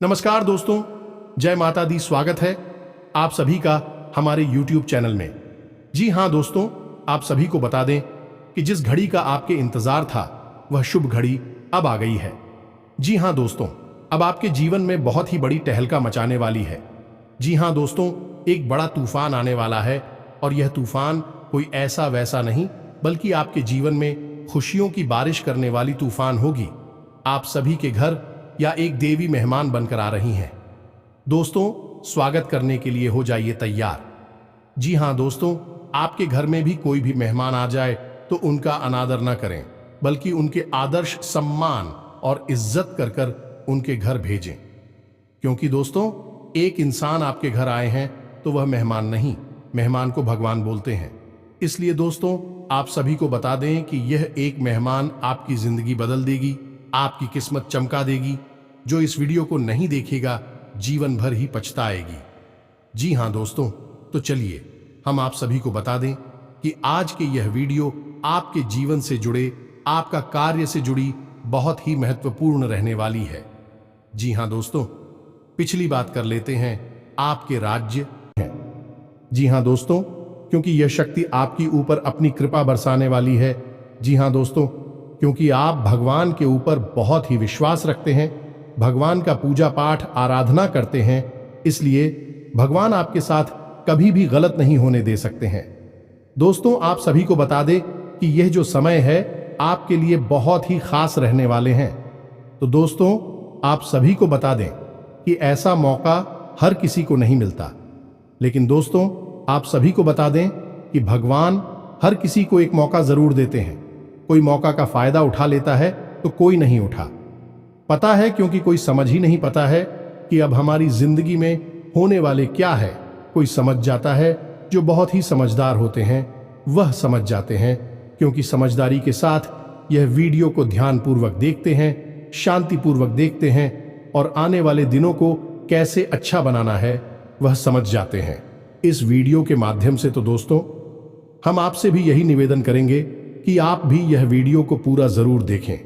नमस्कार दोस्तों, जय माता दी। स्वागत है आप सभी का हमारे YouTube चैनल में। जी हाँ दोस्तों, आप सभी को बता दें कि जिस घड़ी का आपके इंतजार था वह शुभ घड़ी अब आ गई है। जी हाँ दोस्तों, अब आपके जीवन में बहुत ही बड़ी तहलका मचाने वाली है। जी हाँ दोस्तों, एक बड़ा तूफान आने वाला है और यह तूफान कोई ऐसा वैसा नहीं बल्कि आपके जीवन में खुशियों की बारिश करने वाली तूफान होगी। आप सभी के घर या एक देवी मेहमान बनकर आ रही हैं। दोस्तों, स्वागत करने के लिए हो जाइए तैयार। जी हाँ दोस्तों, आपके घर में भी कोई भी मेहमान आ जाए तो उनका अनादर न करें बल्कि उनके आदर्श, सम्मान और इज्जत कर कर उनके घर भेजें। क्योंकि दोस्तों, एक इंसान आपके घर आए हैं तो वह मेहमान नहीं, मेहमान को भगवान बोलते हैं। इसलिए दोस्तों, आप सभी को बता दें कि यह एक मेहमान आपकी जिंदगी बदल देगी, आपकी किस्मत चमका देगी। जो इस वीडियो को नहीं देखेगा जीवन भर ही पछताएगी। जी हाँ दोस्तों, तो चलिए हम आप सभी को बता दें कि आज के यह वीडियो आपके जीवन से जुड़े, आपका कार्य से जुड़ी बहुत ही महत्वपूर्ण रहने वाली है। जी हाँ दोस्तों, पिछली बात कर लेते हैं आपके राज्य है। जी हाँ दोस्तों, क्योंकि यह शक्ति आपकी ऊपर अपनी कृपा बरसाने वाली है। जी हाँ दोस्तों, क्योंकि आप भगवान के ऊपर बहुत ही विश्वास रखते हैं, भगवान का पूजा पाठ आराधना करते हैं, इसलिए भगवान आपके साथ कभी भी गलत नहीं होने दे सकते हैं। दोस्तों, आप सभी को बता दें कि यह जो समय है आपके लिए बहुत ही खास रहने वाले हैं। तो दोस्तों, आप सभी को बता दें कि ऐसा मौका हर किसी को नहीं मिलता। लेकिन दोस्तों, आप सभी को बता दें कि भगवान हर किसी को एक मौका जरूर देते हैं। कोई मौका का फायदा उठा लेता है तो कोई नहीं उठा। पता है, क्योंकि कोई समझ ही नहीं पता है कि अब हमारी जिंदगी में होने वाले क्या है। कोई समझ जाता है, जो बहुत ही समझदार होते हैं वह समझ जाते हैं, क्योंकि समझदारी के साथ यह वीडियो को ध्यानपूर्वक देखते हैं, शांतिपूर्वक देखते हैं और आने वाले दिनों को कैसे अच्छा बनाना है वह समझ जाते हैं। इस वीडियो के माध्यम से तो दोस्तों, हम आपसे भी यही निवेदन करेंगे कि आप भी यह वीडियो को पूरा जरूर देखें।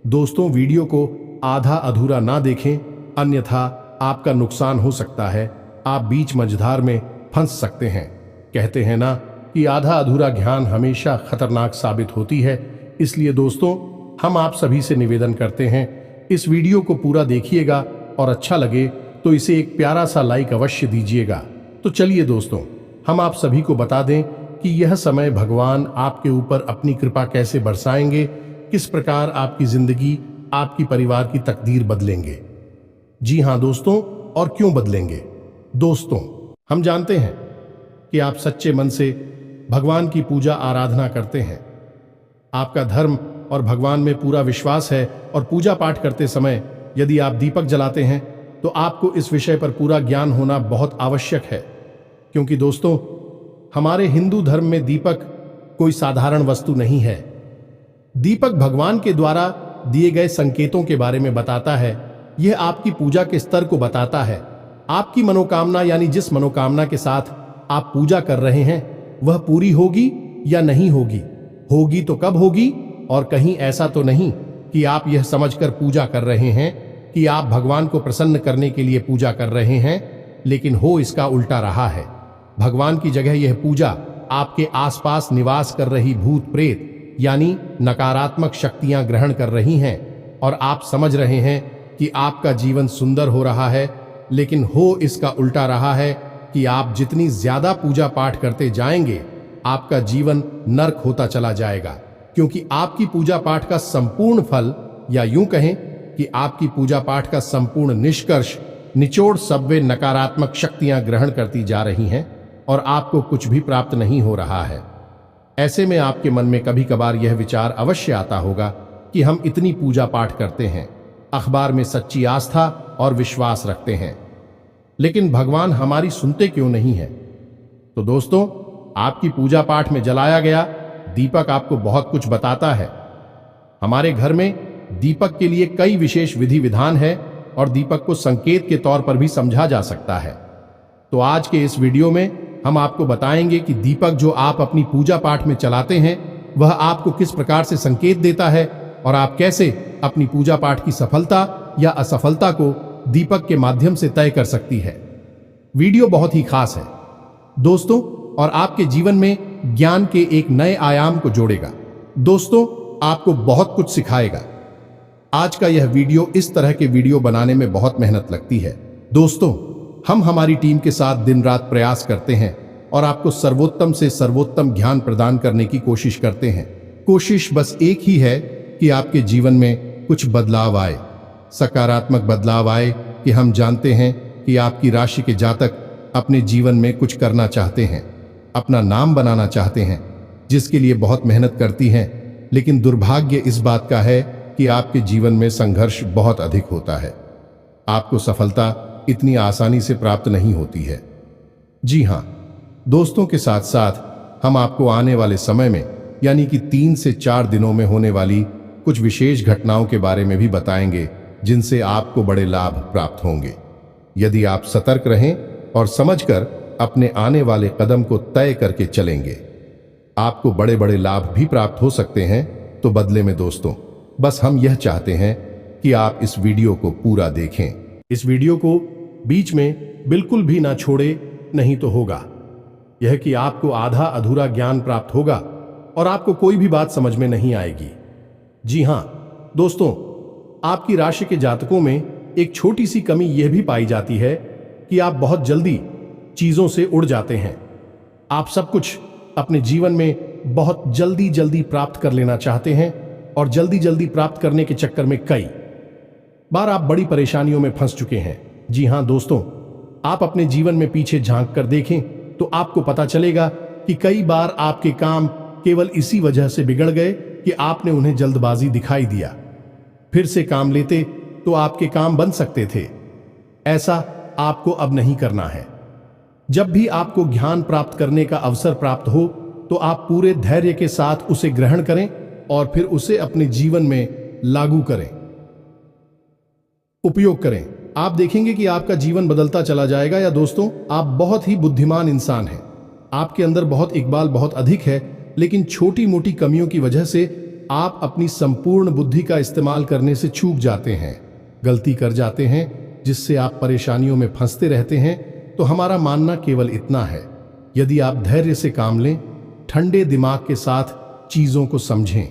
दोस्तों, वीडियो को आधा अधूरा ना देखें, अन्यथा आपका नुकसान हो सकता है। आप बीच मझधार में फंस सकते हैं। कहते हैं ना कि आधा अधूरा ज्ञान हमेशा खतरनाक साबित होती है। इसलिए दोस्तों, हम आप सभी से निवेदन करते हैं, इस वीडियो को पूरा देखिएगा और अच्छा लगे तो इसे एक प्यारा सा लाइक अवश्य दीजिएगा। तो चलिए दोस्तों, हम आप सभी को बता दें कि यह समय भगवान आपके ऊपर अपनी कृपा कैसे बरसाएंगे, किस प्रकार आपकी जिंदगी, आपकी परिवार की तकदीर बदलेंगे। जी हाँ दोस्तों, और क्यों बदलेंगे। दोस्तों, हम जानते हैं कि आप सच्चे मन से भगवान की पूजा आराधना करते हैं। आपका धर्म और भगवान में पूरा विश्वास है और पूजा पाठ करते समय यदि आप दीपक जलाते हैं तो आपको इस विषय पर पूरा ज्ञान होना बहुत आवश्यक है। क्योंकि दोस्तों, हमारे हिंदू धर्म में दीपक कोई साधारण वस्तु नहीं है। दीपक भगवान के द्वारा दिए गए संकेतों के बारे में बताता है। यह आपकी पूजा के स्तर को बताता है। आपकी मनोकामना, यानी जिस मनोकामना के साथ आप पूजा कर रहे हैं वह पूरी होगी या नहीं होगी। होगी तो कब होगी, और कहीं ऐसा तो नहीं कि आप यह समझकर पूजा कर रहे हैं कि आप भगवान को प्रसन्न करने के लिए पूजा कर रहे हैं, लेकिन हो इसका उल्टा रहा है। भगवान की जगह यह पूजा आपके आसपास निवास कर रही भूत प्रेत यानी नकारात्मक शक्तियां ग्रहण कर रही हैं, और आप समझ रहे हैं कि आपका जीवन सुंदर हो रहा है, लेकिन हो इसका उल्टा रहा है कि आप जितनी ज्यादा पूजा पाठ करते जाएंगे आपका जीवन नर्क होता चला जाएगा। क्योंकि आपकी पूजा पाठ का संपूर्ण फल, या यूं कहें कि आपकी पूजा पाठ का संपूर्ण निष्कर्ष, निचोड़ सब वे नकारात्मक शक्तियां ग्रहण करती जा रही हैं और आपको कुछ भी प्राप्त नहीं हो रहा है। ऐसे में आपके मन में कभी कभार यह विचार अवश्य आता होगा कि हम इतनी पूजा पाठ करते हैं, अखबार में सच्ची आस्था और विश्वास रखते हैं, लेकिन भगवान हमारी सुनते क्यों नहीं है। तो दोस्तों, आपकी पूजा पाठ में जलाया गया दीपक आपको बहुत कुछ बताता है। हमारे घर में दीपक के लिए कई विशेष विधि विधान है और दीपक को संकेत के तौर पर भी समझा जा सकता है। तो आज के इस वीडियो में हम आपको बताएंगे कि दीपक जो आप अपनी पूजा पाठ में चलाते हैं वह आपको किस प्रकार से संकेत देता है और आप कैसे अपनी पूजा पाठ की सफलता या असफलता को दीपक के माध्यम से तय कर सकती है। वीडियो बहुत ही खास है दोस्तों, और आपके जीवन में ज्ञान के एक नए आयाम को जोड़ेगा। दोस्तों, आपको बहुत कुछ सिखाएगा। आज का यह वीडियो, इस तरह के वीडियो बनाने में बहुत मेहनत लगती है दोस्तों। हम हमारी टीम के साथ दिन रात प्रयास करते हैं और आपको सर्वोत्तम से सर्वोत्तम ज्ञान प्रदान करने की कोशिश करते हैं। कोशिश बस एक ही है कि आपके जीवन में कुछ बदलाव आए, सकारात्मक बदलाव आए। कि हम जानते हैं कि आपकी राशि के जातक अपने जीवन में कुछ करना चाहते हैं, अपना नाम बनाना चाहते हैं, जिसके लिए बहुत मेहनत करती हैं। लेकिन दुर्भाग्य इस बात का है कि आपके जीवन में संघर्ष बहुत अधिक होता है। आपको सफलता इतनी आसानी से प्राप्त नहीं होती है। जी हाँ दोस्तों, के साथ साथ हम आपको आने वाले समय में यानी कि 3 से 4 दिनों में होने वाली कुछ विशेष घटनाओं के बारे में भी बताएंगे, जिनसे आपको बड़े लाभ प्राप्त होंगे। यदि आप सतर्क रहें और समझकर अपने आने वाले कदम को तय करके चलेंगे, आपको बड़े बड़े लाभ भी प्राप्त हो सकते हैं। तो बदले में दोस्तों, बस हम यह चाहते हैं कि आप इस वीडियो को पूरा देखें। इस वीडियो को बीच में बिल्कुल भी ना छोड़े, नहीं तो होगा यह कि आपको आधा अधूरा ज्ञान प्राप्त होगा और आपको कोई भी बात समझ में नहीं आएगी। जी हां दोस्तों, आपकी राशि के जातकों में एक छोटी सी कमी यह भी पाई जाती है कि आप बहुत जल्दी चीजों से उड़ जाते हैं। आप सब कुछ अपने जीवन में बहुत जल्दी जल्दी प्राप्त कर लेना चाहते हैं और जल्दी जल्दी प्राप्त करने के चक्कर में कई बार आप बड़ी परेशानियों में फंस चुके हैं। जी हां दोस्तों, आप अपने जीवन में पीछे झांक कर देखें तो आपको पता चलेगा कि कई बार आपके काम केवल इसी वजह से बिगड़ गए कि आपने उन्हें जल्दबाजी दिखाई दिया। फिर से काम लेते तो आपके काम बन सकते थे। ऐसा आपको अब नहीं करना है। जब भी आपको ज्ञान प्राप्त करने का अवसर प्राप्त हो तो आप पूरे धैर्य के साथ उसे ग्रहण करें और फिर उसे अपने जीवन में लागू करें, उपयोग करें। आप देखेंगे कि आपका जीवन बदलता चला जाएगा। या दोस्तों, आप बहुत ही बुद्धिमान इंसान हैं। आपके अंदर बहुत इकबाल बहुत अधिक है, लेकिन छोटी मोटी कमियों की वजह से आप अपनी संपूर्ण बुद्धि का इस्तेमाल करने से चूक जाते हैं, गलती कर जाते हैं, जिससे आप परेशानियों में फंसते रहते हैं। तो हमारा मानना केवल इतना है, यदि आप धैर्य से काम लें, ठंडे दिमाग के साथ चीजों को समझें,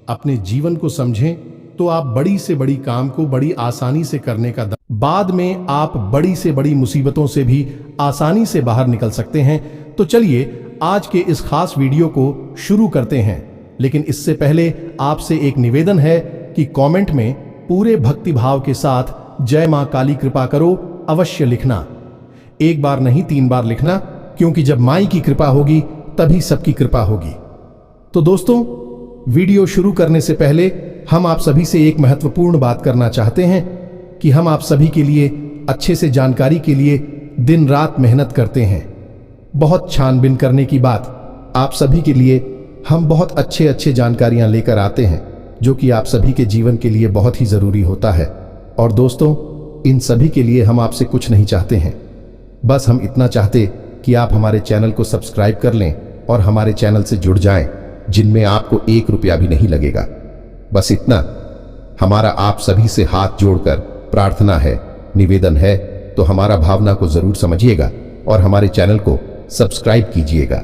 अपने जीवन को समझें, तो आप बड़ी से बड़ी काम को बड़ी आसानी से करने का बाद में आप बड़ी से बड़ी मुसीबतों से भी आसानी से बाहर निकल सकते हैं। तो चलिए आज के इस खास वीडियो को शुरू करते हैं। लेकिन इससे पहले आपसे एक निवेदन है कि कमेंट में पूरे भक्ति भाव के साथ जय मां काली कृपा करो अवश्य लिखना। एक बार नहीं 3 बार लिखना, क्योंकि जब माई की कृपा होगी तभी सबकी कृपा होगी। तो दोस्तों, वीडियो शुरू करने से पहले हम आप सभी से एक महत्वपूर्ण बात करना चाहते हैं कि हम आप सभी के लिए अच्छे से जानकारी के लिए दिन रात मेहनत करते हैं। बहुत छानबीन करने की बात, आप सभी के लिए हम बहुत अच्छे जानकारियां लेकर आते हैं, जो कि आप सभी के जीवन के लिए बहुत ही जरूरी होता है। और दोस्तों, इन सभी के लिए हम आपसे कुछ नहीं चाहते हैं, बस हम इतना चाहते कि आप हमारे चैनल को सब्सक्राइब कर लें और हमारे चैनल से जुड़ जाएं, जिनमें आपको 1 रुपया भी नहीं लगेगा। बस इतना हमारा आप सभी से हाथ जोड़कर प्रार्थना है, निवेदन है। तो हमारा भावना को जरूर समझिएगा और हमारे चैनल को सब्सक्राइब कीजिएगा।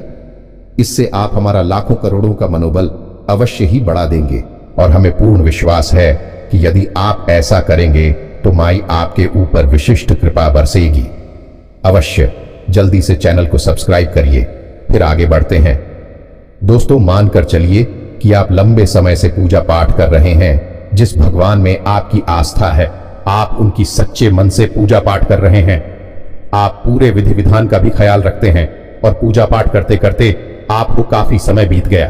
इससे आप हमारा लाखों करोड़ों का मनोबल अवश्य ही बढ़ा देंगे। और हमें पूर्ण विश्वास है कि यदि आप ऐसा करेंगे तो माई आपके ऊपर विशिष्ट कृपा बरसेगी। अवश्य जल्दी से चैनल को सब्सक्राइब करिए। फिर आगे बढ़ते हैं। दोस्तों, मानकर चलिए कि आप लंबे समय से पूजा पाठ कर रहे हैं। जिस भगवान में आपकी आस्था है, आप उनकी सच्चे मन से पूजा पाठ कर रहे हैं। आप पूरे विधि विधान का भी ख्याल रखते हैं और पूजा पाठ करते करते आपको काफी समय बीत गया।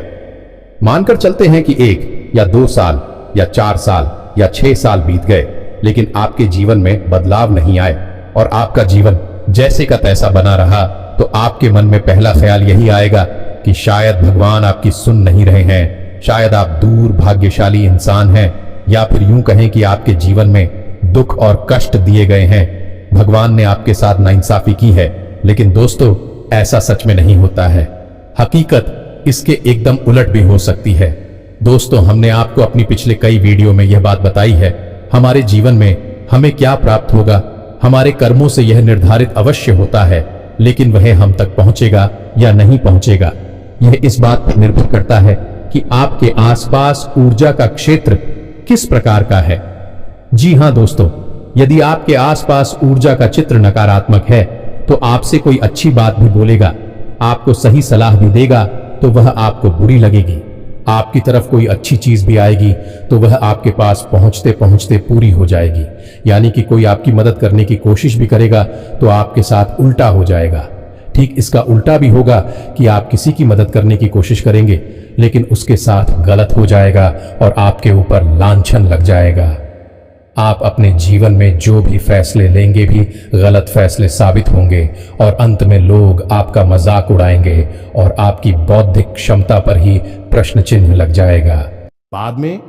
मानकर चलते हैं कि 1 या 2 साल या 4 साल या 6 साल बीत गए, लेकिन आपके जीवन में बदलाव नहीं आए और आपका जीवन जैसे का तैसा बना रहा, तो आपके मन में पहला ख्याल यही आएगा कि शायद भगवान आपकी सुन नहीं रहे हैं, शायद आप दूर भाग्यशाली इंसान हैं, या फिर यूं कहें कि आपके जीवन में दुख और कष्ट दिए गए हैं, भगवान ने आपके साथ नाइंसाफी की है। लेकिन दोस्तों, ऐसा सच में नहीं होता है। हकीकत इसके एकदम उलट भी हो सकती है। दोस्तों, हमने आपको अपनी पिछले कई वीडियो में यह बात बताई है, हमारे जीवन में हमें क्या प्राप्त होगा हमारे कर्मों से यह निर्धारित अवश्य होता है, लेकिन वह हम तक पहुंचेगा या नहीं पहुंचेगा, यह इस बात पर निर्भर करता है कि आपके आसपास ऊर्जा का क्षेत्र किस प्रकार का है। जी हां दोस्तों, यदि आपके आसपास ऊर्जा का चित्र नकारात्मक है तो आपसे कोई अच्छी बात भी बोलेगा, आपको सही सलाह भी देगा तो वह आपको बुरी लगेगी। आपकी तरफ कोई अच्छी चीज भी आएगी तो वह आपके पास पहुंचते पहुंचते पूरी हो जाएगी। यानी कि कोई आपकी मदद करने की कोशिश भी करेगा तो आपके साथ उल्टा हो जाएगा। ठीक इसका उल्टा भी होगा कि आप किसी की मदद करने की कोशिश करेंगे लेकिन उसके साथ गलत हो जाएगा और आपके ऊपर लांछन लग जाएगा। आप अपने जीवन में जो भी फैसले लेंगे भी गलत फैसले साबित होंगे और अंत में लोग आपका मजाक उड़ाएंगे और आपकी बौद्धिक क्षमता पर ही प्रश्न चिन्ह लग जाएगा। बाद में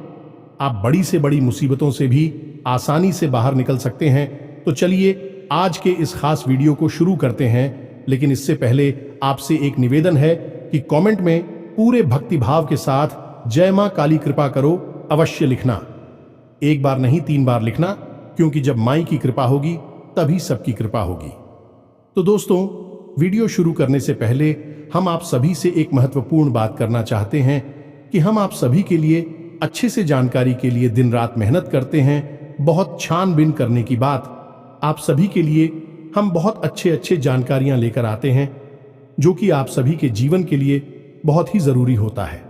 आप बड़ी से बड़ी मुसीबतों से भी आसानी से बाहर निकल सकते हैं। तो चलिए आज के इस खास वीडियो को शुरू करते हैं, लेकिन इससे पहले आपसे एक निवेदन है कि कमेंट में पूरे भक्तिभाव के साथ जय मां काली कृपा करो अवश्य लिखना। एक बार नहीं 3 बार लिखना, क्योंकि जब माई की कृपा होगी तभी सबकी कृपा होगी। तो दोस्तों, वीडियो शुरू करने से पहले हम आप सभी से एक महत्वपूर्ण बात करना चाहते हैं कि हम आप सभी के लिए अच्छे से जानकारी के लिए दिन रात मेहनत करते हैं। बहुत छानबीन करने की बात, आप सभी के लिए हम बहुत अच्छे जानकारियां लेकर आते हैं जो कि आप सभी के जीवन के लिए बहुत ही जरूरी होता है।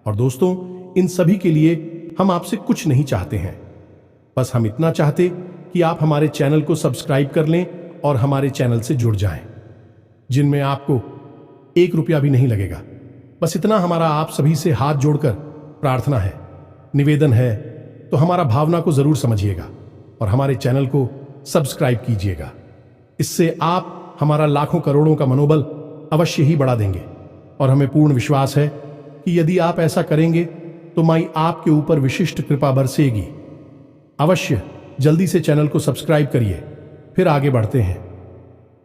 और दोस्तों, इन सभी के लिए हम आपसे कुछ नहीं चाहते हैं, बस हम इतना चाहते कि आप हमारे चैनल को सब्सक्राइब कर लें और हमारे चैनल से जुड़ जाएं, जिनमें आपको 1 रुपया भी नहीं लगेगा। बस इतना हमारा आप सभी से हाथ जोड़कर प्रार्थना है, निवेदन है। तो हमारा भावना को जरूर समझिएगा और हमारे चैनल को सब्सक्राइब कीजिएगा। इससे आप हमारा लाखों करोड़ों का मनोबल अवश्य ही बढ़ा देंगे और हमें पूर्ण विश्वास है कि यदि आप ऐसा करेंगे तो माई आपके ऊपर विशिष्ट कृपा बरसेगी। अवश्य जल्दी से चैनल को सब्सक्राइब करिए, फिर आगे बढ़ते हैं।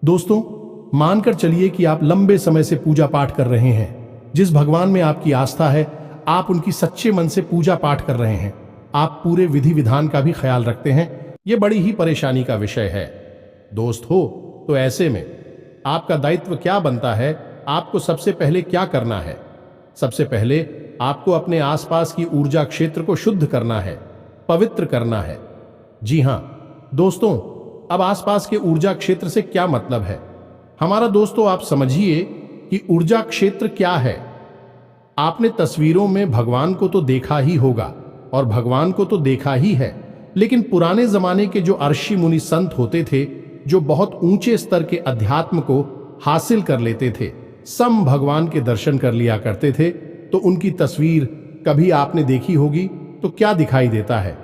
दोस्तों, मानकर चलिए कि आप लंबे समय से पूजा पाठ कर रहे हैं। जिस भगवान में आपकी आस्था है, आप उनकी सच्चे मन से पूजा पाठ कर रहे हैं। आप पूरे विधि विधान का भी ख्याल रखते हैं। यह बड़ी ही परेशानी का विषय है दोस्त हो। तो ऐसे में आपका दायित्व क्या बनता है? आपको सबसे पहले क्या करना है? सबसे पहले आपको अपने आसपास की ऊर्जा क्षेत्र को शुद्ध करना है, पवित्र करना है। जी हां दोस्तों, अब आसपास के ऊर्जा क्षेत्र से क्या मतलब है हमारा? दोस्तों, आप समझिए कि ऊर्जा क्षेत्र क्या है। आपने तस्वीरों में भगवान को तो देखा ही होगा और भगवान को तो देखा ही है, लेकिन पुराने जमाने के जो ऋषि मुनि संत होते थे, जो बहुत ऊंचे स्तर के अध्यात्म को हासिल कर लेते थे, सम भगवान के दर्शन कर लिया करते थे, तो उनकी तस्वीर कभी आपने देखी होगी तो क्या दिखाई देता है?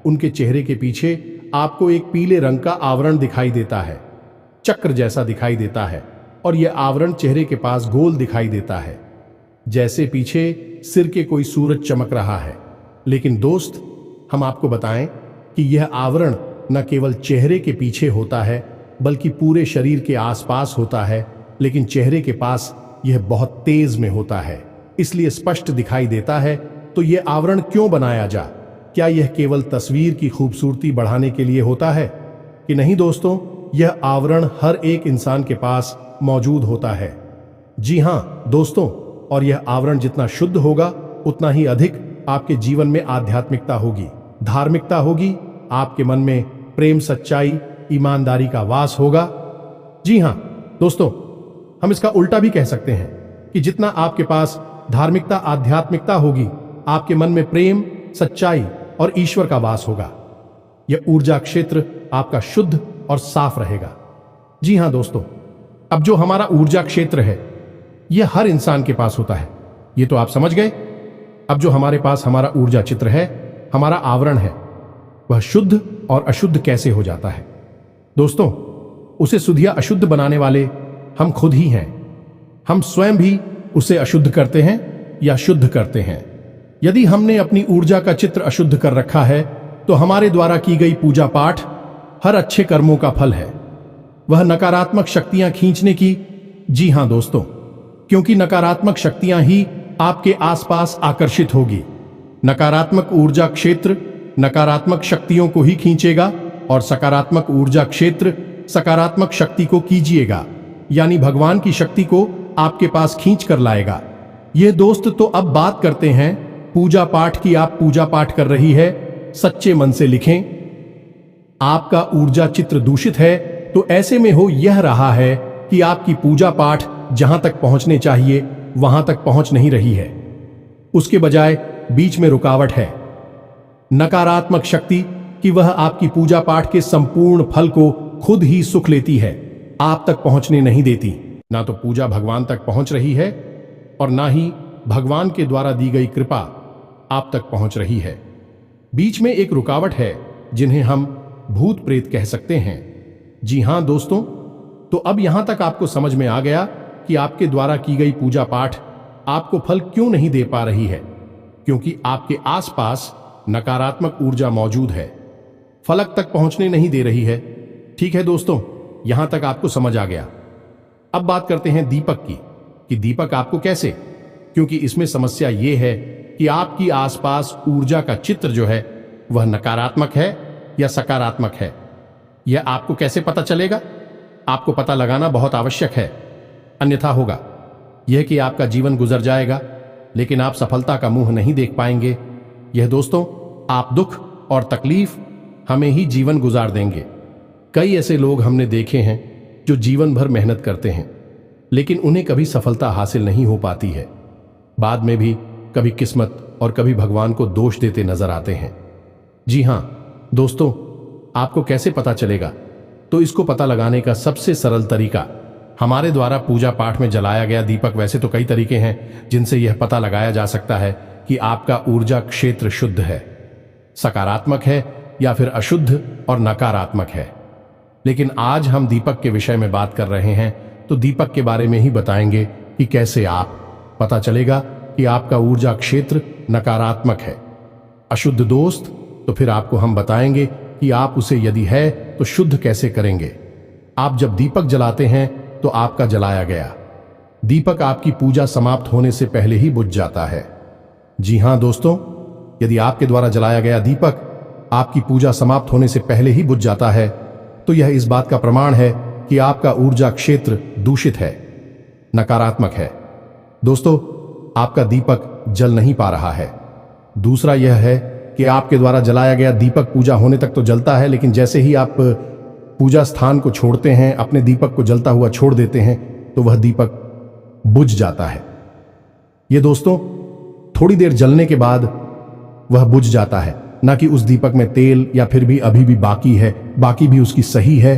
उनके चेहरे के पीछे आपको एक पीले रंग का आवरण दिखाई देता है, चक्र जैसा दिखाई देता है, और यह आवरण चेहरे के पास गोल दिखाई देता है, जैसे पीछे सिर के कोई सूरज चमक रहा है। लेकिन दोस्त, हम आपको बताएं कि यह आवरण न केवल चेहरे के पीछे होता है बल्कि पूरे शरीर के आसपास होता है। लेकिन चेहरे के पास यह बहुत तेज में होता है, इसलिए स्पष्ट दिखाई देता है। तो यह आवरण क्यों बनाया जा? क्या यह केवल तस्वीर की खूबसूरती बढ़ाने के लिए होता है कि नहीं? दोस्तों, यह आवरण हर एक इंसान के पास मौजूद होता है। जी हां दोस्तों, और यह आवरण जितना शुद्ध होगा उतना ही अधिक आपके जीवन में आध्यात्मिकता होगी, धार्मिकता होगी, आपके मन में प्रेम, सच्चाई, ईमानदारी का वास होगा। जी हां दोस्तों, हम इसका उल्टा भी कह सकते हैं कि जितना आपके पास धार्मिकता, आध्यात्मिकता होगी, आपके मन में प्रेम, सच्चाई और ईश्वर का वास होगा। यह ऊर्जा क्षेत्र आपका शुद्ध और साफ रहेगा। जी हां दोस्तों, अब जो हमारा ऊर्जा क्षेत्र है यह हर इंसान के पास होता है, ये तो आप समझ गए। अब जो हमारे पास हमारा ऊर्जा चित्र है, हमारा आवरण है, वह शुद्ध और अशुद्ध कैसे हो जाता है? दोस्तों, उसे शुद्ध या अशुद्ध बनाने वाले हम खुद ही हैं। हम स्वयं भी उसे अशुद्ध करते हैं या शुद्ध करते हैं। यदि हमने अपनी ऊर्जा का चित्र अशुद्ध कर रखा है तो हमारे द्वारा की गई पूजा पाठ हर अच्छे कर्मों का फल है, वह नकारात्मक शक्तियां खींचने की। जी हां दोस्तों, क्योंकि नकारात्मक शक्तियां ही आपके आसपास आकर्षित होगी। नकारात्मक ऊर्जा क्षेत्र नकारात्मक शक्तियों को ही खींचेगा और सकारात्मक ऊर्जा क्षेत्र सकारात्मक शक्ति को कीजिएगा, यानी भगवान की शक्ति को आपके पास खींच कर लाएगा। यह दोस्त, तो अब बात करते हैं पूजा पाठ की। आप पूजा पाठ कर रही है, सच्चे मन से लिखें। आपका ऊर्जा चित्र दूषित है, तो ऐसे में हो यह रहा है कि आपकी पूजा पाठ जहां तक पहुंचने चाहिए वहां तक पहुंच नहीं रही है, उसके बजाय बीच में रुकावट है। नकारात्मक शक्ति कि वह आपकी पूजा पाठ के संपूर्ण फल को खुद ही सुख लेती है, आप तक पहुंचने नहीं देती। ना तो पूजा भगवान तक पहुंच रही है और ना ही भगवान के द्वारा दी गई कृपा आप तक पहुंच रही है। बीच में एक रुकावट है, जिन्हें हम भूत प्रेत कह सकते हैं। जी हां दोस्तों, तो अब यहां तक आपको समझ में आ गया कि आपके द्वारा की गई पूजा पाठ आपको फल क्यों नहीं दे पा रही है, क्योंकि आपके आसपास नकारात्मक ऊर्जा मौजूद है, फलक तक पहुंचने नहीं दे रही है। ठीक है दोस्तों, यहां तक आपको समझ आ गया। अब बात करते हैं दीपक की, कि दीपक आपको कैसे, क्योंकि इसमें समस्या यह है कि आपकी आसपास ऊर्जा का चित्र जो है वह नकारात्मक है या सकारात्मक है। यह आपको कैसे पता चलेगा? आपको पता लगाना बहुत आवश्यक है, अन्यथा होगा यह कि आपका जीवन गुजर जाएगा, लेकिन आप सफलता का मुंह नहीं देख पाएंगे। यह दोस्तों, आप दुख और तकलीफ हमें ही जीवन गुजार देंगे। कई ऐसे लोग हमने देखे हैं जो जीवन भर मेहनत करते हैं, लेकिन उन्हें कभी सफलता हासिल नहीं हो पाती है। बाद में भी कभी किस्मत और कभी भगवान को दोष देते नजर आते हैं। जी हां दोस्तों, आपको कैसे पता चलेगा? तो इसको पता लगाने का सबसे सरल तरीका, हमारे द्वारा पूजा पाठ में जलाया गया दीपक। वैसे तो कई तरीके हैं जिनसे यह पता लगाया जा सकता है कि आपका ऊर्जा क्षेत्र शुद्ध है, सकारात्मक है या फिर अशुद्ध और नकारात्मक है। लेकिन आज हम दीपक के विषय में बात कर रहे हैं, तो दीपक के बारे में ही बताएंगे कि कैसे आप पता चलेगा कि आपका ऊर्जा क्षेत्र नकारात्मक है, अशुद्ध दोस्त। तो फिर आपको हम बताएंगे कि आप उसे यदि है तो शुद्ध कैसे करेंगे। आप जब दीपक जलाते हैं तो आपका जलाया गया दीपक आपकी पूजा समाप्त होने से पहले ही बुझ जाता है। जी हां दोस्तों, यदि आपके द्वारा जलाया गया दीपक आपकी पूजा समाप्त होने से पहले ही बुझ जाता है, तो यह इस बात का प्रमाण है कि आपका ऊर्जा क्षेत्र दूषित है, नकारात्मक है। दोस्तों, आपका दीपक जल नहीं पा रहा है। दूसरा यह है कि आपके द्वारा जलाया गया दीपक पूजा होने तक तो जलता है, लेकिन जैसे ही आप पूजा स्थान को छोड़ते हैं, अपने दीपक को जलता हुआ छोड़ देते हैं, तो वह दीपक बुझ जाता है। यह दोस्तों, थोड़ी देर जलने के बाद वह बुझ जाता है, ना कि उस दीपक में तेल या फिर भी अभी भी बाकी है, बाकी भी उसकी सही है,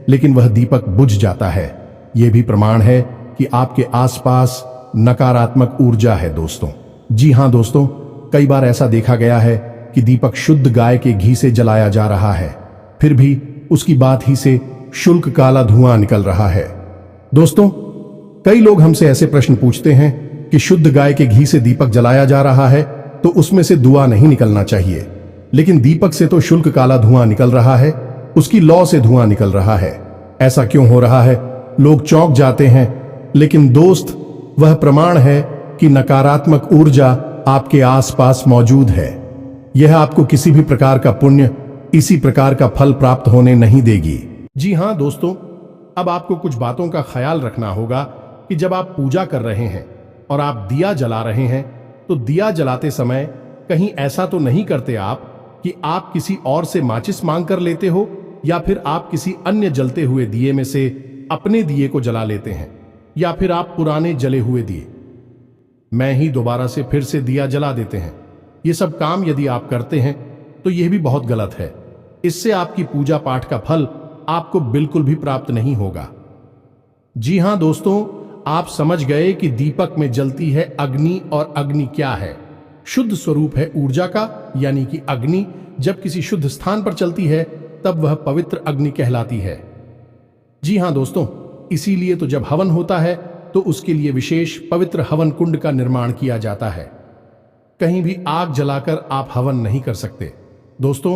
लेकिन वह दीपक बुझ जाता है। यह भी प्रमाण है कि आपके आसपास नकारात्मक ऊर्जा है दोस्तों। जी हां दोस्तों, कई बार ऐसा देखा गया है कि दीपक शुद्ध गाय के घी से जलाया जा रहा है, फिर भी उसकी बात ही से शुल्क काला धुआं निकल रहा है। दोस्तों, कई लोग हमसे ऐसे प्रश्न पूछते हैं कि शुद्ध गाय के घी से दीपक जलाया जा रहा है तो उसमें से धुआं नहीं निकलना चाहिए, लेकिन दीपक से तो शुल्क काला धुआं निकल रहा है, उसकी लौ से धुआं निकल रहा है। ऐसा क्यों हो रहा है? लोग चौंक जाते हैं, लेकिन दोस्त, वह प्रमाण है कि नकारात्मक ऊर्जा आपके आसपास मौजूद है। यह आपको किसी भी प्रकार का पुण्य, इसी प्रकार का फल प्राप्त होने नहीं देगी। जी हां दोस्तों, अब आपको कुछ बातों का ख्याल रखना होगा कि जब आप पूजा कर रहे हैं और आप दिया जला रहे हैं, तो दिया जलाते समय कहीं ऐसा तो नहीं करते आप कि आप किसी और से माचिस मांग कर लेते हो, या फिर आप किसी अन्य जलते हुए दिए में से अपने दिए को जला लेते हैं, या फिर आप पुराने जले हुए दिए मैं ही दोबारा से फिर से दिया जला देते हैं। ये सब काम यदि आप करते हैं तो यह भी बहुत गलत है। इससे आपकी पूजा पाठ का फल आपको बिल्कुल भी प्राप्त नहीं होगा। जी हां दोस्तों, आप समझ गए कि दीपक में जलती है अग्नि, और अग्नि क्या है? शुद्ध स्वरूप है ऊर्जा का, यानी कि अग्नि जब किसी शुद्ध स्थान पर चलती है तब वह पवित्र अग्नि कहलाती है। जी हां दोस्तों, इसीलिए तो जब हवन होता है तो उसके लिए विशेष पवित्र हवन कुंड का निर्माण किया जाता है। कहीं भी आग जलाकर आप हवन नहीं कर सकते दोस्तों,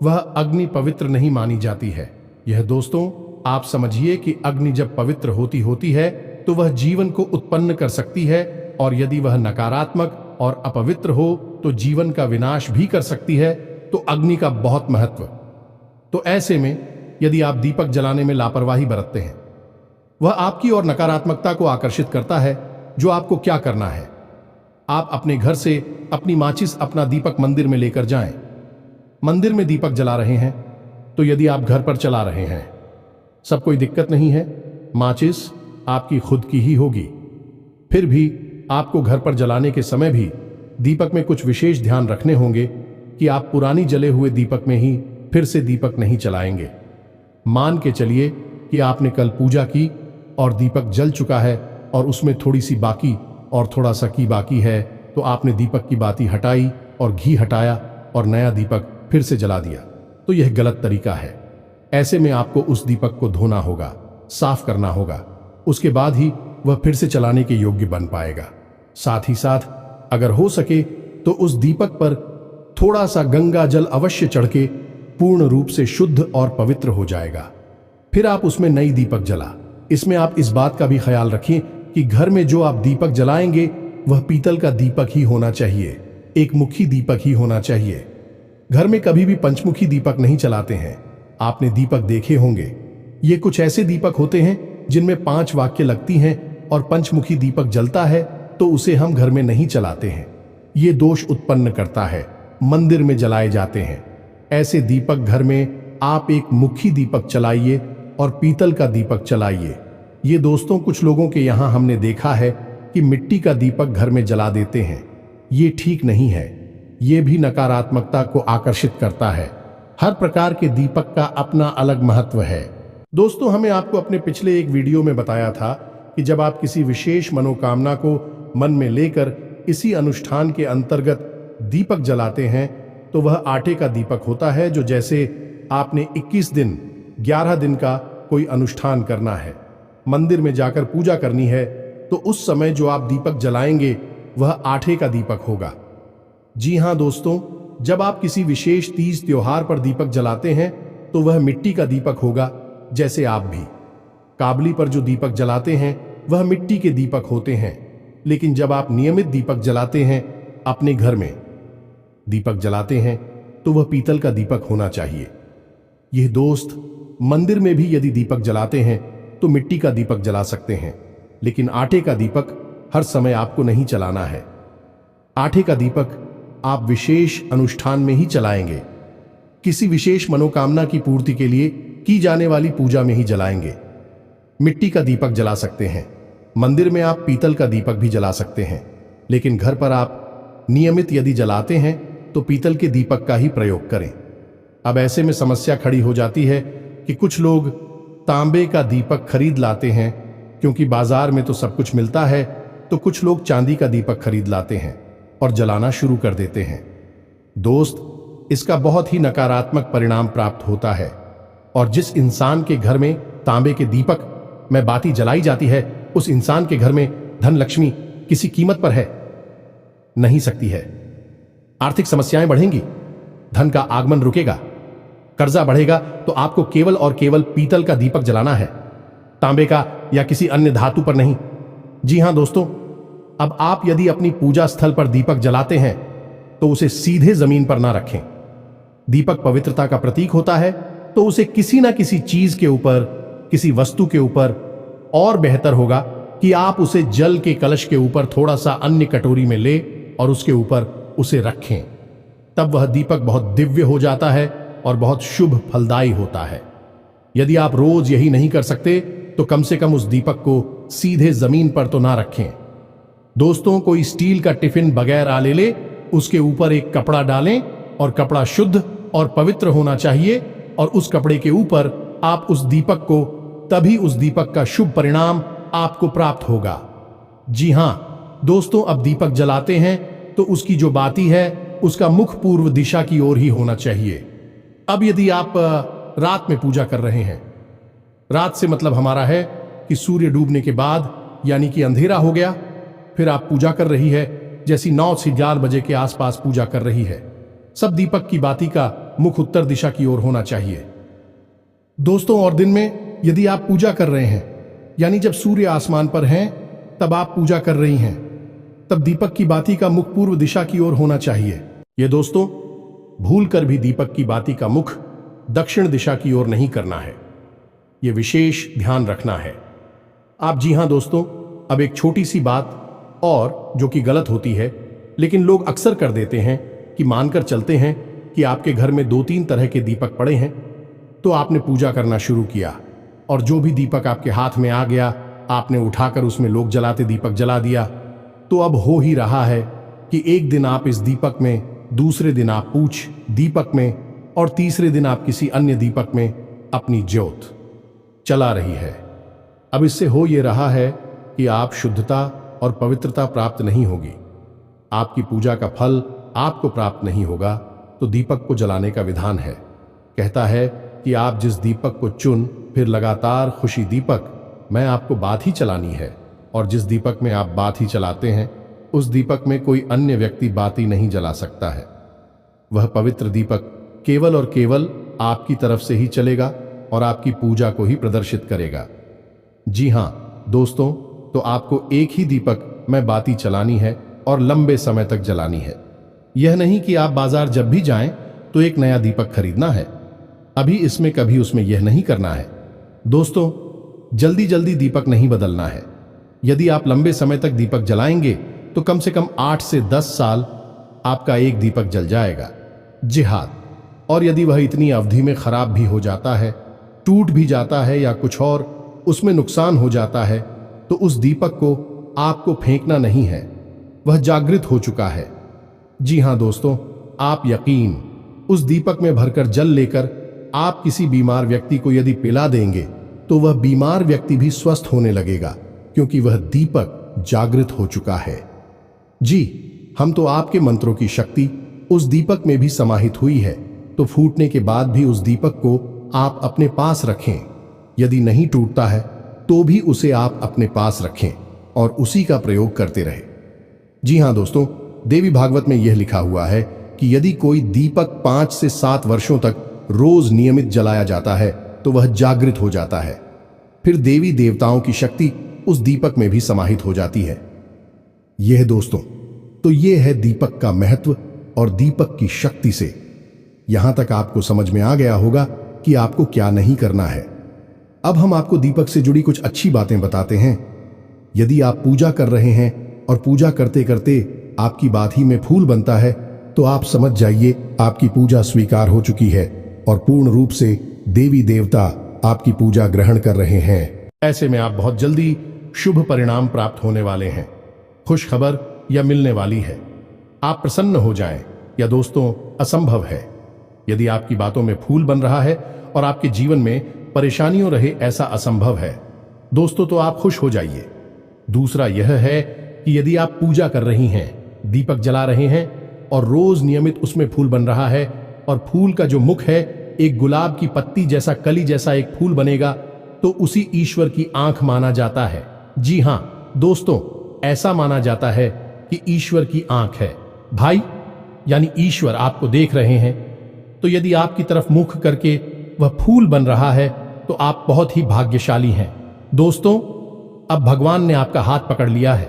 वह अग्नि पवित्र नहीं मानी जाती है। यह दोस्तों, आप समझिए कि अग्नि जब पवित्र होती है तो वह जीवन को उत्पन्न कर सकती है, और यदि वह नकारात्मक और अपवित्र हो तो जीवन का विनाश भी कर सकती है। तो अग्नि का बहुत महत्व। तो ऐसे में यदि आप दीपक जलाने में लापरवाही बरतते हैं, वह आपकी ओर नकारात्मकता को आकर्षित करता है। जो आपको क्या करना है, आप अपने घर से अपनी माचिस, अपना दीपक मंदिर में लेकर जाएं। मंदिर में दीपक जला रहे हैं तो यदि आप घर पर चला रहे हैं, सब कोई दिक्कत नहीं है, माचिस आपकी खुद की ही होगी। फिर भी आपको घर पर जलाने के समय भी दीपक में कुछ विशेष ध्यान रखने होंगे कि आप पुरानी जले हुए दीपक में ही फिर से दीपक नहीं चलाएंगे। मान के चलिए कि आपने कल पूजा की और दीपक जल चुका है और उसमें थोड़ी सी बाकी और थोड़ा सा की बाकी है, तो आपने दीपक की बाती हटाई और घी हटाया और नया दीपक फिर से जला दिया, तो यह गलत तरीका है। ऐसे में आपको उस दीपक को धोना होगा, साफ करना होगा, उसके बाद ही वह फिर से चलाने के योग्य बन पाएगा। साथ ही साथ अगर हो सके तो उस दीपक पर थोड़ा सा गंगा जल अवश्य चढ़ के पूर्ण रूप से शुद्ध और पवित्र हो जाएगा। फिर आप उसमें नई दीपक जला। इसमें आप इस बात का भी ख्याल रखें कि घर में जो आप दीपक जलाएंगे वह पीतल का दीपक ही होना चाहिए, एक मुखी दीपक ही होना चाहिए। घर में कभी भी पंचमुखी दीपक नहीं चलाते हैं। आपने दीपक देखे होंगे, ये कुछ ऐसे दीपक होते हैं जिनमें 5 वाक्य लगती हैं और पंचमुखी दीपक जलता है, तो उसे हम घर में नहीं चलाते हैं। ये दोष उत्पन्न करता है, मंदिर में जलाए जाते हैं। ऐसे दीपक घर में आप एक मुखी दीपक चलाइए और पीतल का दीपक चलाइए। ये दोस्तों कुछ लोगों के यहाँ हमने देखा है कि मिट्टी का दीपक घर में जला देते हैं। ये ठीक नहीं है, ये भी नकारात्मकता को आकर्षित करता है। हर प्रकार के दीपक का अपना अलग महत्व है। दोस्तों, हमें आपको अपने पिछले एक वीडियो में बताया था कि जब आप किसी विशेष मनोकामना को मन में लेकर इसी अनुष्ठान के अंतर्गत दीपक जलाते हैं तो वह आटे का दीपक होता है। जो जैसे आपने 21 दिन 11 दिन का कोई अनुष्ठान करना है, मंदिर में जाकर पूजा करनी है, तो उस समय जो आप दीपक जलाएंगे वह आटे का दीपक होगा। जी हाँ दोस्तों, जब आप किसी विशेष तीज त्योहार पर दीपक जलाते हैं तो वह मिट्टी का दीपक होगा। जैसे आप भी काबली पर जो दीपक जलाते हैं वह मिट्टी के दीपक होते हैं। लेकिन जब आप नियमित दीपक जलाते हैं, अपने घर में दीपक जलाते हैं, तो वह पीतल का दीपक होना चाहिए। यह दोस्त, मंदिर में भी यदि दीपक जलाते हैं तो मिट्टी का दीपक जला सकते हैं, लेकिन आटे का दीपक हर समय आपको नहीं चलाना है। आटे का दीपक आप विशेष अनुष्ठान में ही चलाएंगे, किसी विशेष मनोकामना की पूर्ति के लिए की जाने वाली पूजा में ही जलाएंगे। मिट्टी का दीपक जला सकते हैं, मंदिर में आप पीतल का दीपक भी जला सकते हैं, लेकिन घर पर आप नियमित यदि जलाते हैं तो पीतल के दीपक का ही प्रयोग करें। अब ऐसे में समस्या खड़ी हो जाती है कि कुछ लोग तांबे का दीपक खरीद लाते हैं, क्योंकि बाजार में तो सब कुछ मिलता है, तो कुछ लोग चांदी का दीपक खरीद लाते हैं और जलाना शुरू कर देते हैं। दोस्त, इसका बहुत ही नकारात्मक परिणाम प्राप्त होता है। और जिस इंसान के घर में तांबे के दीपक में बाती जलाई जाती है, उस इंसान के घर में धन लक्ष्मी किसी कीमत पर है नहीं सकती है। आर्थिक समस्याएं बढ़ेंगी, धन का आगमन रुकेगा, कर्जा बढ़ेगा। तो आपको केवल और केवल पीतल का दीपक जलाना है, तांबे का या किसी अन्य धातु पर नहीं। जी हां दोस्तों, अब आप यदि अपनी पूजा स्थल पर दीपक जलाते हैं तो उसे सीधे जमीन पर ना रखें। दीपक पवित्रता का प्रतीक होता है, तो उसे किसी ना किसी चीज के ऊपर, किसी वस्तु के ऊपर, और बेहतर होगा कि आप उसे जल के कलश के ऊपर थोड़ा सा अन्य कटोरी में ले और उसके ऊपर उसे रखें। तब वह दीपक बहुत दिव्य हो जाता है और बहुत शुभ फलदायी होता है। यदि आप रोज यही नहीं कर सकते तो कम से कम उस दीपक को सीधे जमीन पर तो ना रखें। दोस्तों, कोई स्टील का टिफिन बगैर आले ले, उसके ऊपर एक कपड़ा डालें और कपड़ा शुद्ध और पवित्र होना चाहिए, और उस कपड़े के ऊपर आप उस दीपक को, तभी उस दीपक का शुभ परिणाम आपको प्राप्त होगा। जी हां दोस्तों, अब दीपक जलाते हैं तो उसकी जो बाती है उसका मुख पूर्व दिशा की ओर ही होना चाहिए। अब यदि आप रात में पूजा कर रहे हैं, रात से मतलब हमारा है कि सूर्य डूबने के बाद, यानी कि अंधेरा हो गया, फिर आप पूजा कर रही है, जैसी 9 से 11 बजे के आसपास पूजा कर रही है, सब दीपक की बाती का मुख उत्तर दिशा की ओर होना चाहिए। दोस्तों, और दिन में यदि आप पूजा कर रहे हैं, यानी जब सूर्य आसमान पर हैं, तब आप पूजा कर रही हैं, तब दीपक की बाती का मुख पूर्व दिशा की ओर होना चाहिए। ये दोस्तों, भूलकर भी दीपक की बाती का मुख दक्षिण दिशा की ओर नहीं करना है। यह विशेष ध्यान रखना है। आप जी हां दोस्तों, अब एक छोटी सी बात और जो कि गलत होती है, लेकिन लोग अक्सर कर देते हैं कि मानकर चलते हैं कि आपके घर में 2-3 तरह के दीपक पड़े हैं, तो आपने पूजा करना शुरू किया और जो भी दीपक आपके हाथ में आ गया आपने उठाकर उसमें लोग जलाते दीपक जला दिया। तो अब हो ही रहा है कि एक दिन आप इस दीपक में, दूसरे दिन आप पूछ दीपक में और तीसरे दिन आप किसी अन्य दीपक में अपनी ज्योत चला रही है। अब इससे हो ये रहा है कि आप शुद्धता और पवित्रता प्राप्त नहीं होगी, आपकी पूजा का फल आपको प्राप्त नहीं होगा। तो दीपक को जलाने का विधान है, कहता है कि आप जिस दीपक को चुन फिर लगातार खुशी दीपक मैं आपको बात ही चलानी है, और जिस दीपक में आप बात ही चलाते हैं उस दीपक में कोई अन्य व्यक्ति बाती नहीं जला सकता है। वह पवित्र दीपक केवल और केवल आपकी तरफ से ही चलेगा और आपकी पूजा को ही प्रदर्शित करेगा। जी हां दोस्तों, तो आपको एक ही दीपक में बाती चलानी है और लंबे समय तक जलानी है। यह नहीं कि आप बाजार जब भी जाएं तो एक नया दीपक खरीदना है, अभी इसमें कभी उसमें यह नहीं करना है। दोस्तों, जल्दी जल्दी दीपक नहीं बदलना है। यदि आप लंबे समय तक दीपक जलाएंगे तो कम से कम 8 से 10 साल आपका एक दीपक जल जाएगा। जिहाद, और यदि वह इतनी अवधि में खराब भी हो जाता है, टूट भी जाता है या कुछ और उसमें नुकसान हो जाता है, तो उस दीपक को आपको फेंकना नहीं है, वह जागृत हो चुका है। जी हां दोस्तों, आप यकीन उस दीपक में भरकर जल लेकर आप किसी बीमार व्यक्ति को यदि पिला देंगे तो वह बीमार व्यक्ति भी स्वस्थ होने लगेगा, क्योंकि वह दीपक जागृत हो चुका है। जी, हम तो आपके मंत्रों की शक्ति उस दीपक में भी समाहित हुई है, तो फूटने के बाद भी उस दीपक को आप अपने पास रखें। यदि नहीं टूटता है तो भी उसे आप अपने पास रखें और उसी का प्रयोग करते रहे। जी हां दोस्तों, देवी भागवत में यह लिखा हुआ है कि यदि कोई दीपक 5 से 7 वर्षों तक रोज नियमित जलाया जाता है तो वह जागृत हो जाता है। फिर देवी देवताओं की शक्ति उस दीपक में भी समाहित हो जाती है। यह दोस्तों, तो यह है दीपक का महत्व और दीपक की शक्ति से। यहां तक आपको समझ में आ गया होगा कि आपको क्या नहीं करना है। अब हम आपको दीपक से जुड़ी कुछ अच्छी बातें बताते हैं। यदि आप पूजा कर रहे हैं और पूजा करते करते आपकी बाती में फूल बनता है तो आप समझ जाइए आपकी पूजा स्वीकार हो चुकी है और पूर्ण रूप से देवी देवता आपकी पूजा ग्रहण कर रहे हैं। ऐसे में आप बहुत जल्दी शुभ परिणाम प्राप्त होने वाले हैं। खुश खबर या मिलने वाली है। आप प्रसन्न हो जाएं या दोस्तों असंभव है। यदि आपकी बातों में फूल बन रहा है और आपके जीवन में परेशानियों रहे ऐसा असंभव है दोस्तों, तो आप खुश हो जाइए। दूसरा यह है कि यदि आप पूजा कर रही हैं, दीपक जला रहे हैं और रोज नियमित उसमें फूल बन रहा है और फूल का जो मुख है एक गुलाब की पत्ती जैसा, कली जैसा एक फूल बनेगा, तो उसी ईश्वर की आंख माना जाता है। जी हां दोस्तों, ऐसा माना जाता है कि ईश्वर की आंख है। भाई यानी ईश्वर आपको देख रहे हैं, तो यदि आपकी तरफ मुख करके वह फूल बन रहा है तो आप बहुत ही भाग्यशाली हैं। दोस्तों, अब भगवान ने आपका हाथ पकड़ लिया है।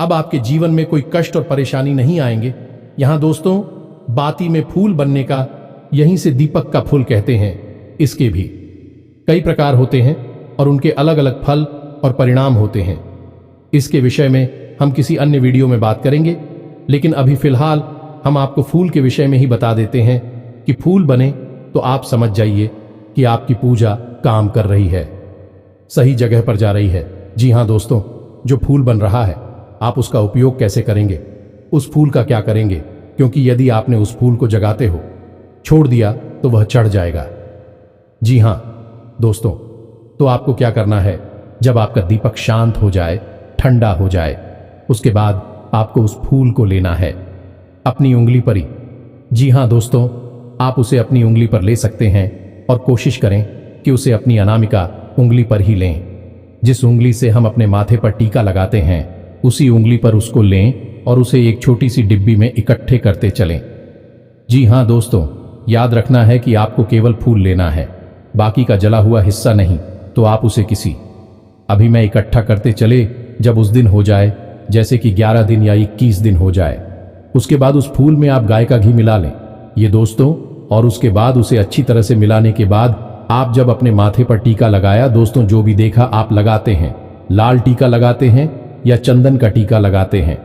अब आपके जीवन में कोई कष्ट और परेशानी नहीं आएंगे। यहां दोस्तों, बाती में फूल बनने का, यहीं से दीपक का फूल कहते हैं। इसके भी कई प्रकार होते हैं और उनके अलग अलग फल और परिणाम होते हैं। इसके विषय में हम किसी अन्य वीडियो में बात करेंगे, लेकिन अभी फिलहाल हम आपको फूल के विषय में ही बता देते हैं कि फूल बने तो आप समझ जाइए कि आपकी पूजा काम कर रही है, सही जगह पर जा रही है। जी हां दोस्तों, जो फूल बन रहा है आप उसका उपयोग कैसे करेंगे, उस फूल का क्या करेंगे, क्योंकि यदि आपने उस फूल को जगाते हो छोड़ दिया तो वह चढ़ जाएगा। जी हां दोस्तों, तो आपको क्या करना है, जब आपका दीपक शांत हो जाए, ठंडा हो जाए, उसके बाद आपको उस फूल को लेना है अपनी उंगली पर ही। जी हां दोस्तों, आप उसे अपनी उंगली पर ले सकते हैं और कोशिश करें कि उसे अपनी अनामिका उंगली पर ही लें। जिस उंगली से हम अपने माथे पर टीका लगाते हैं उसी उंगली पर उसको लें और उसे एक छोटी सी डिब्बी में इकट्ठे करते चलें। जी हां दोस्तों, याद रखना है कि आपको केवल फूल लेना है, बाकी का जला हुआ हिस्सा नहीं। तो आप उसे किसी अभी मैं इकट्ठा करते चले, जब उस दिन हो जाए, जैसे कि 11 दिन या 21 दिन हो जाए, उसके बाद उस फूल में आप गाय का घी मिला लें। ये दोस्तों और उसके बाद उसे अच्छी तरह से मिलाने के बाद आप जब अपने माथे पर टीका लगाया, दोस्तों जो भी देखा आप लगाते हैं, लाल टीका लगाते हैं या चंदन का टीका लगाते हैं,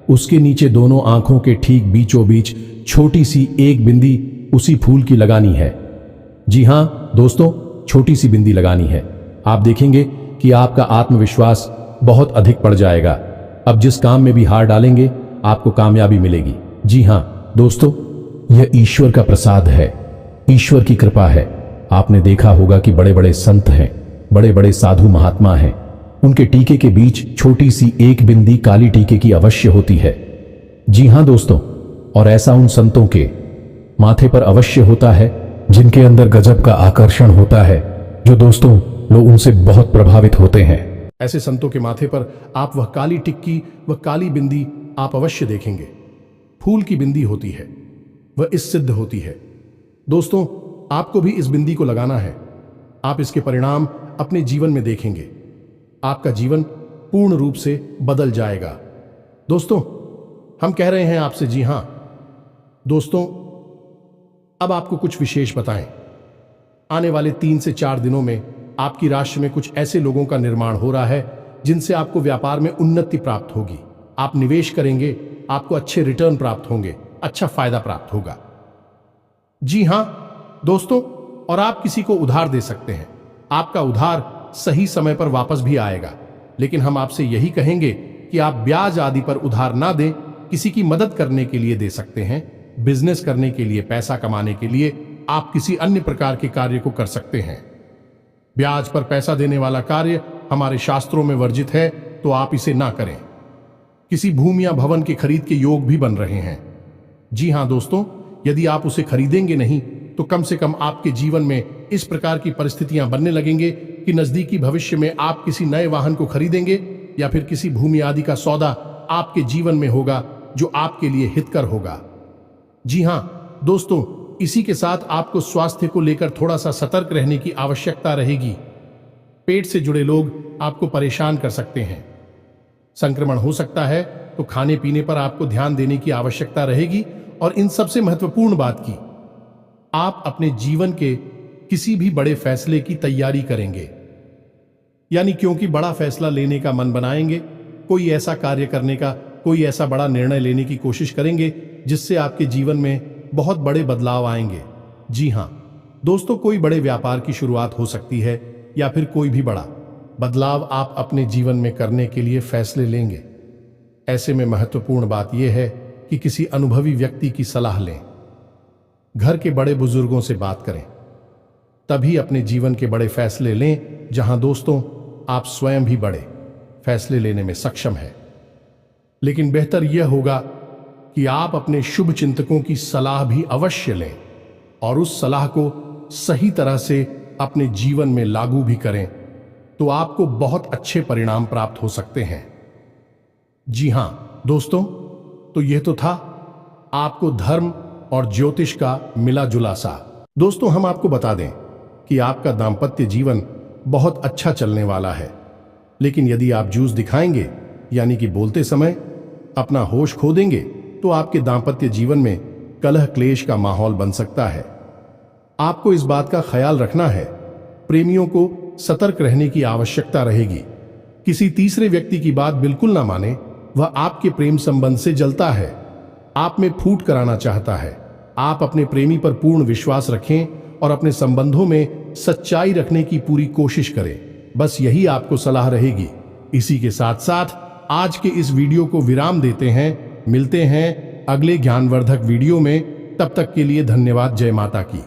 उसके नीचे दोनों आंखों के ठीक बीचों बीच छोटी सी एक बिंदी उसी फूल की लगानी है। जी हां दोस्तों, छोटी सी बिंदी लगानी है। आप देखेंगे कि आपका आत्मविश्वास बहुत अधिक बढ़ जाएगा। अब जिस काम में भी हार डालेंगे आपको कामयाबी मिलेगी। जी हां दोस्तों, यह ईश्वर का प्रसाद है, ईश्वर की कृपा है। आपने देखा होगा कि बड़े बड़े संत हैं, बड़े बड़े साधु महात्मा हैं, उनके टीके के बीच छोटी सी एक बिंदी काली टीके की अवश्य होती है। जी हां दोस्तों, और ऐसा उन संतों के माथे पर अवश्य होता है जिनके अंदर गजब का आकर्षण होता है, जो दोस्तों लोग उनसे बहुत प्रभावित होते हैं। ऐसे संतों के माथे पर आप वह काली टिक्की, वह काली बिंदी आप अवश्य देखेंगे। फूल की बिंदी होती है, वह इस सिद्ध होती है। दोस्तों आपको भी इस बिंदी को लगाना है। आप इसके परिणाम अपने जीवन में देखेंगे। आपका जीवन पूर्ण रूप से बदल जाएगा। दोस्तों हम कह रहे हैं आपसे, जी हां दोस्तों, अब आपको कुछ विशेष बताएं। आने वाले 3 से 4 दिनों में आपकी राशि में कुछ ऐसे लोगों का निर्माण हो रहा है जिनसे आपको व्यापार में उन्नति प्राप्त होगी। आप निवेश करेंगे, आपको अच्छे रिटर्न प्राप्त होंगे, अच्छा फायदा प्राप्त होगा। जी हां दोस्तों, और आप किसी को उधार दे सकते हैं। आपका उधार सही समय पर वापस भी आएगा, लेकिन हम आपसे यही कहेंगे कि आप ब्याज आदि पर उधार ना दें। किसी की मदद करने के लिए दे सकते हैं, बिजनेस करने के लिए, पैसा कमाने के लिए, आप किसी अन्य प्रकार के कार्य को कर सकते हैं। ब्याज पर पैसा देने वाला कार्य हमारे शास्त्रों में वर्जित है, तो आप इसे ना करें। किसी भूमि या भवन के खरीद के योग भी बन रहे हैं। जी हां दोस्तों, यदि आप उसे खरीदेंगे नहीं तो कम से कम आपके जीवन में इस प्रकार की परिस्थितियां बनने लगेंगे कि नजदीकी भविष्य में आप किसी नए वाहन को खरीदेंगे या फिर किसी भूमि आदि का सौदा आपके जीवन में होगा जो आपके लिए हितकर होगा। जी हां दोस्तों, इसी के साथ आपको स्वास्थ्य को लेकर थोड़ा सा सतर्क रहने की आवश्यकता रहेगी। पेट से जुड़े लोग आपको परेशान कर सकते हैं, संक्रमण हो सकता है, तो खाने पीने पर आपको ध्यान देने की आवश्यकता रहेगी। और इन सबसे महत्वपूर्ण बात की, आप अपने जीवन के किसी भी बड़े फैसले की तैयारी करेंगे, यानी क्योंकि बड़ा फैसला लेने का मन बनाएंगे, कोई ऐसा कार्य करने का, कोई ऐसा बड़ा निर्णय लेने की कोशिश करेंगे जिससे आपके जीवन में बहुत बड़े बदलाव आएंगे। जी हां दोस्तों, कोई बड़े व्यापार की शुरुआत हो सकती है या फिर कोई भी बड़ा बदलाव आप अपने जीवन में करने के लिए फैसले लेंगे। ऐसे में महत्वपूर्ण बात यह है कि किसी अनुभवी व्यक्ति की सलाह लें, घर के बड़े बुजुर्गों से बात करें, तभी अपने जीवन के बड़े फैसले लें। जहां दोस्तों आप स्वयं भी बड़े फैसले लेने में सक्षम हैं। लेकिन बेहतर यह होगा कि आप अपने शुभ चिंतकों की सलाह भी अवश्य लें और उस सलाह को सही तरह से अपने जीवन में लागू भी करें, तो आपको बहुत अच्छे परिणाम प्राप्त हो सकते हैं। जी हां दोस्तों, तो यह तो था आपको धर्म और ज्योतिष का मिला जुला सा। दोस्तों हम आपको बता दें कि आपका दांपत्य जीवन बहुत अच्छा चलने वाला है, लेकिन यदि आप जूझ दिखाएंगे, यानी कि बोलते समय अपना होश खो देंगे, तो आपके दांपत्य जीवन में कलह क्लेश का माहौल बन सकता है। आपको इस बात का ख्याल रखना है, प्रेमियों को सतर्क रहने की आवश्यकता रहेगी। किसी तीसरे व्यक्ति की बात बिल्कुल ना माने, वह आपके प्रेम संबंध से जलता है, आप में फूट कराना चाहता है। आप अपने प्रेमी पर पूर्ण विश्वास रखें और अपने संबंधों में सच्चाई रखने की पूरी कोशिश करें। बस यही आपको सलाह रहेगी। इसी के साथ साथ आज के इस वीडियो को विराम देते हैं। मिलते हैं अगले ज्ञानवर्धक वीडियो में। तब तक के लिए धन्यवाद। जय माता की।